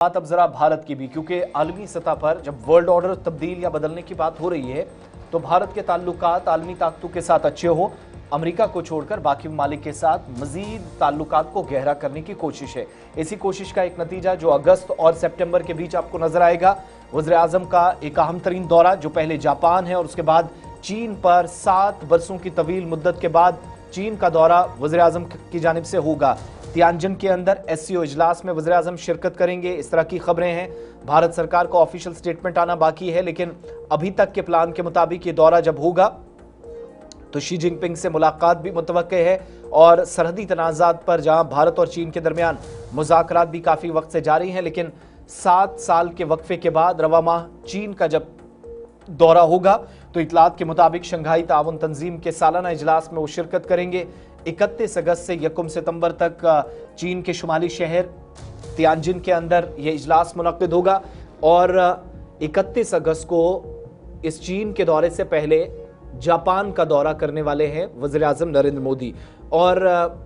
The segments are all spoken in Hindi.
बात अब जरा भारत की भी, क्योंकि आलमी सतह पर जब वर्ल्ड ऑर्डर तब्दील या बदलने की बात हो रही है तो भारत के ताल्लुकात आलमी ताकतों के साथ अच्छे हो, अमेरिका को छोड़कर बाकी ममालिक के साथ मजीद ताल्लुकात को गहरा करने की कोशिश है। इसी कोशिश का एक नतीजा जो अगस्त और सितंबर के बीच आपको नजर आएगा, वज़ीर आज़म का एक अहम तरीन दौरा जो पहले जापान है और उसके बाद चीन पर 7 बरसों की तवील मुद्दत के बाद चीन का दौरा वज़ीर आज़म की जानिब से होगा। तियानजिन के अंदर एससीओ इजलास में वज़ीर आज़म शिरकत करेंगे, इस तरह की खबरें हैं। भारत सरकार का ऑफिशियल स्टेटमेंट आना बाकी है, लेकिन अभी तक के प्लान के मुताबिक ये दौरा जब होगा तो शी जिनपिंग से मुलाकात भी मुतवक्के है और सरहदी तनाज़ात पर जहां भारत और चीन के दरमियान मुज़ाकरात भी काफ़ी वक्त से जारी हैं, लेकिन 7 साल के वक्फे के बाद रवा माह चीन का जब दौरा होगा तो इतलात के मुताबिक शंघाई ताउन तंजीम के सालाना इजलास में वो शिरकत करेंगे। 31 अगस्त से 1 सितंबर तक चीन के शुमाली शहर तियानजिन के अंदर यह इजलास मुनक्किद होगा और 31 अगस्त को इस चीन के दौरे से पहले जापान का दौरा करने वाले हैं वज़ीर आज़म नरेंद्र मोदी। और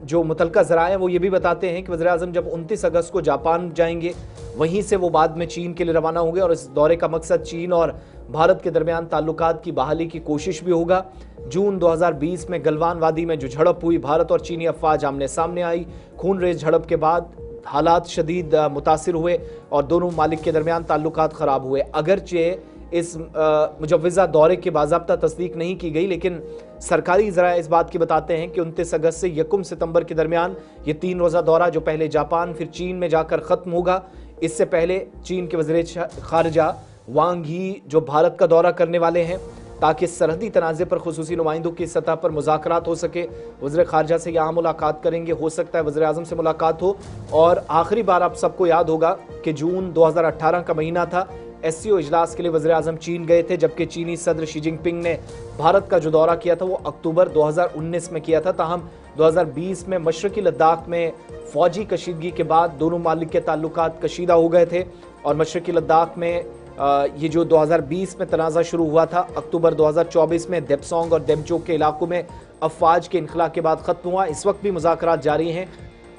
जो मुतलका ज़राए हैं वो ये भी बताते हैं कि वज़ीर आज़म जब 29 अगस्त को जापान जाएंगे, वहीं से वो बाद में चीन के लिए रवाना होंगे और इस दौरे का मकसद चीन और भारत के दरमियान ताल्लुकात की बहाली की कोशिश भी होगा। जून 2020 में गलवान वादी में जो झड़प हुई, भारत और चीनी अफवाज आमने सामने आई, खूनरेज झड़प के बाद हालात शदीद मुतासिर हुए और दोनों ममालिक के दरमियान ताल्लुकात ख़राब हुए। अगरचे इस मुजव्वज़ा दौरे की बाज़ाब्ता तस्दीक नहीं की गई, लेकिन सरकारी ज़राए इस बात की बताते हैं कि 29 अगस्त से 1 सितंबर के दरमियान ये 3 रोज़ा दौरा जो पहले जापान फिर चीन में जाकर ख़त्म होगा। इससे पहले चीन के वज़ीर ख़ारिजा वांग ही जो भारत का दौरा करने वाले हैं ताकि सरहदी तनाज़े पर खुसूसी नुमाइंदों की सतह पर मुज़ाकरात हो सके। वज़ीर ख़ारिजा से यहाँ मुलाकात करेंगे, हो सकता है वज़ीर आज़म से मुलाकात हो। और आखिरी बार आप सबको याद होगा कि जून 2018 का महीना था, एससीओ इजलास के लिए वज़ीर आज़म चीन गए थे, जबकि चीनी सदर शी जिनपिंग ने भारत का जो दौरा किया था वो अक्टूबर 2019 में किया था। ताहम 2020 में मशरक़ी लद्दाख में फ़ौजी कशीदगी के बाद दोनों ममालिक के ताल्लुकात कशीदा हो गए थे और मशरक़ी लद्दाख में ये जो 2020 में तनाज़ा शुरू हुआ था, अक्टूबर 2024 में देपसोंग और देमचोक के इलाकों में अफवाज के इनखला के बाद ख़त्म हुआ। इस वक्त भी मुज़ाकरात जारी हैं,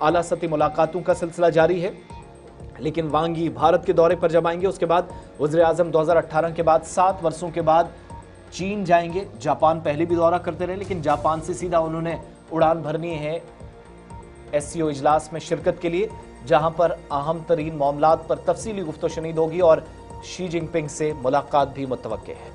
आला सतही मुलाकातों का सिलसिला जारी है। लेकिन वांग ही भारत के दौरे पर जब आएंगे उसके बाद वज़ीर आज़म 2018 के बाद 7 वर्षों के बाद चीन जाएंगे। जापान पहले भी दौरा करते रहे, लेकिन जापान से सीधा उन्होंने उड़ान भरनी है एससीओ इजलास में शिरकत के लिए, जहां पर अहम तरीन मामलात पर तफसीली गुफ्तगू शनीद होगी और शी जिनपिंग से मुलाकात भी मुतवक्के है।